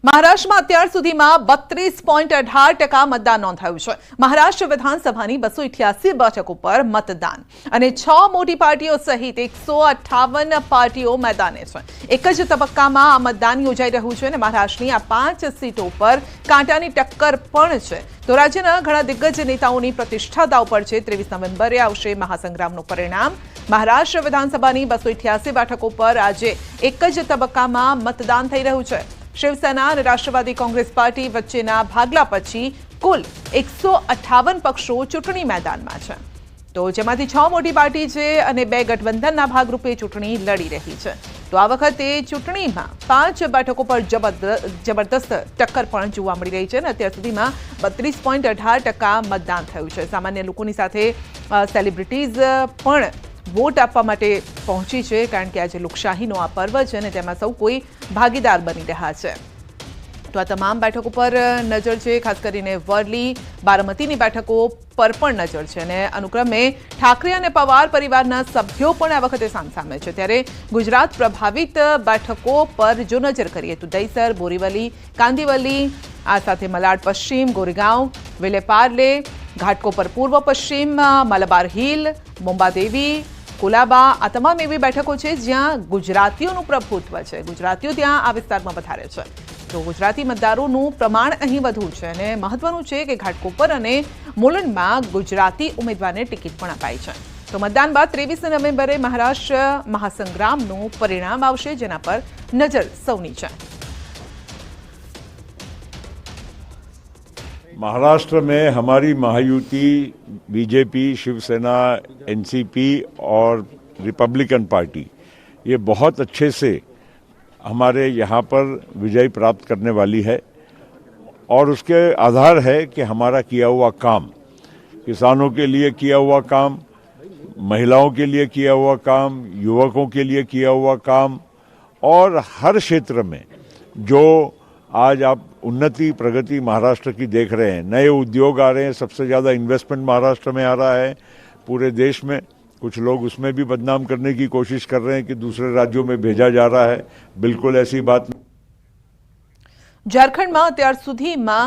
મહારાષ્ટ્રમાં અત્યાર સુધીમાં 32.18% મતદાન નોંધાયું છે। મહારાષ્ટ્ર વિધાનસભાની 288 બેઠકો પર મતદાન અને 6 મોટી પાર્ટીઓ સહિત 158 પાર્ટીઓ મેદાને છે। એક જ તબક્કામાં આ મતદાન યોજાઈ રહ્યું છે અને મહારાષ્ટ્રની આ 5 સીટો પર કાંટાની ટક્કર પણ છે। તો રાજ્યના ઘણા દિગ્ગજ નેતાઓની પ્રતિષ્ઠા દાવ પર છે। 23 નવેમ્બરે આવશે મહાસંગ્રામનું પરિણામ। મહારાષ્ટ્ર વિધાનસભાની 288 બેઠકો પર આજે એક જ તબક્કામાં મતદાન થઈ રહ્યું છે। શિવસેના અને રાષ્ટ્રવાદી કોંગ્રેસ પાર્ટી વચ્ચેના ભાગલા પછી કુલ 158 પક્ષો ચૂંટણી મેદાનમાં છે। તો જેમાંથી 6 મોટી પાર્ટી છે અને 2 ગઠબંધનના ભાગરૂપે ચૂંટણી લડી રહી છે। તો આ વખતે ચૂંટણીમાં 5 બેઠકો પર જબરદસ્ત ટક્કર પણ જોવા મળી રહી છે અને અત્યાર સુધીમાં 32.18% મતદાન થયું છે। સામાન્ય લોકોની સાથે સેલિબ્રિટીઝ પણ વોટ આપવા માટે પહોંચી છે, કારણ કે આજે લોકશાહીનો આ પર્વ છે અને તેમાં સૌ કોઈ ભાગીદાર બની રહ્યા છે। તો આ તમામ બેઠકો પર નજર છે, ખાસ કરીને વરલી બારામતીની બેઠકો પર પણ નજર છે અને અનુક્રમે ઠાકરે અને પવાર પરિવારના સભ્યો પણ આ વખતે સામસામે છે। ત્યારે ગુજરાત પ્રભાવિત બેઠકો પર જો નજર કરીએ તો દહીસર, બોરીવલી, કાંદીવલી, આ સાથે મલાડ પશ્ચિમ, ગોરેગાંવ, વિલેપાર્લે, ઘાટકોપર પૂર્વ પશ્ચિમ, મલબાર હિલ, મુંબાદેવી, કુલાબા, આ તમામ એવી બેઠકો છે જ્યાં ગુજરાતીઓનું પ્રભુત્વ છે। ગુજરાતીઓ ત્યાં આ વિસ્તારમાં વધારે છે, તો ગુજરાતી મતદારોનું પ્રમાણ અહીં વધુ છે અને મહત્વનું છે કે ઘાટકોપર અને મોલંડમાં ગુજરાતી ઉમેદવારને ટિકિટ પણ અપાઈ છે। તો મતદાન બાદ 23 નવેમ્બરે મહારાષ્ટ્ર મહાસંગ્રામનું પરિણામ આવશે, જેના પર નજર સૌની છે। महाराष्ट्र में हमारी महायुति बीजेपी, शिवसेना, एनसीपी और रिपब्लिकन पार्टी ये बहुत अच्छे से हमारे यहाँ पर विजय प्राप्त करने वाली है और उसके आधार है कि हमारा किया हुआ काम, किसानों के लिए किया हुआ काम, महिलाओं के लिए किया हुआ काम, युवकों के लिए किया हुआ काम और हर क्षेत्र में जो आज आप उन्नति प्रगति महाराष्ट्र की देख रहे हैं। नए उद्योग आ रहे हैं, सबसे ज़्यादा इन्वेस्टमेंट महाराष्ट्र में आ रहा है पूरे देश में। कुछ लोग उसमें भी बदनाम करने की कोशिश कर रहे हैं कि दूसरे राज्यों में भेजा जा रहा है, बिल्कुल ऐसी बात नहीं। झारखंड में અત્યાર સુધીમાં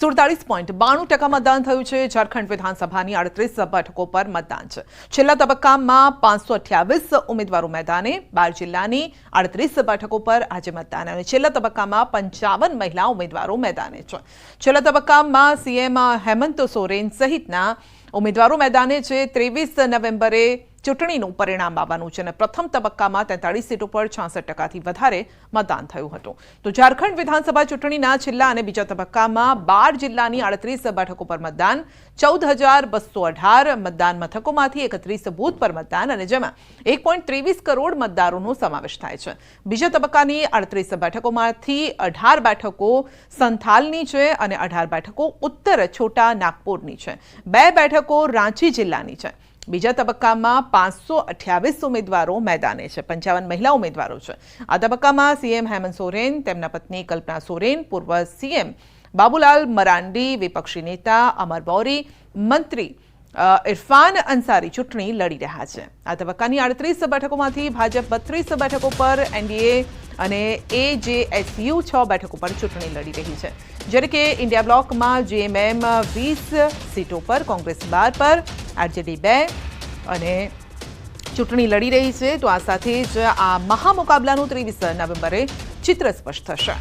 47.92% મતદાન થયું છે। ઝારખંડ વિધાનસભાની 38 બેઠકો પર મતદાન છે। છેલ્લા તબક્કામાં 528 ઉમેદવારો મેદાને, 12 જિલ્લાની 38 બેઠકો પર આજે મતદાન અને છેલ્લા તબક્કામાં 55 મહિલા ઉમેદવારો મેદાને છે। છેલ્લા તબક્કામાં સીએમ હેમંત સોરેન સહિતના ઉમેદવારો મેદાને છે। 23 નવેમ્બરે ચૂંટણીનું પરિણામ આવવાનું છે અને પ્રથમ તબક્કામાં 43 સીટો પર 66%થી વધારે મતદાન થયું હતું। તો ઝારખંડ વિધાનસભા ચૂંટણીના છેલ્લા અને બીજા તબક્કામાં 12 જિલ્લાની 38 બેઠકો પર મતદાન, 14,218 મતદાન મથકોમાંથી 31 બૂથ પર મતદાન અને જેમાં 1.23 કરોડ મતદારોનો સમાવેશ થાય છે। બીજા તબક્કાની 38 બેઠકોમાંથી 18 બેઠકો સંથાલની છે અને 18 બેઠકો ઉત્તર છોટા નાગપુરની છે। 2 બેઠકો રાંચી જિલ્લાની છે। બીજા તબક્કામાં 528 ઉમેદવારો મેદાને છે, 55 મહિલા ઉમેદવારો છે। આ તબક્કામાં સીએમ હેમંત સોરેન, તેમના પત્ની કલ્પના સોરેન, પૂર્વ સીએમ બાબુલાલ મરાંડી, વિપક્ષી નેતા અમર બૌરી, મંત્રી ઇરફાન અંસારી ચૂંટણી લડી રહ્યા છે। આ તબક્કાની 38 બેઠકોમાંથી ભાજપ 32 બેઠકો પર, એનડીએ અને એજેએસયુ 6 બેઠકો પર ચૂંટણી લડી રહી છે, જ્યારે કે ઇન્ડિયા બ્લોકમાં જેએમએમ 20 સીટો પર, કોંગ્રેસ 12 પર, આરજેડી 2 અને ચૂંટણી લડી રહી છે। તો આ સાથે જ આ મહામુકાબલાનું 23 નવેમ્બરે ચિત્ર સ્પષ્ટ થશે।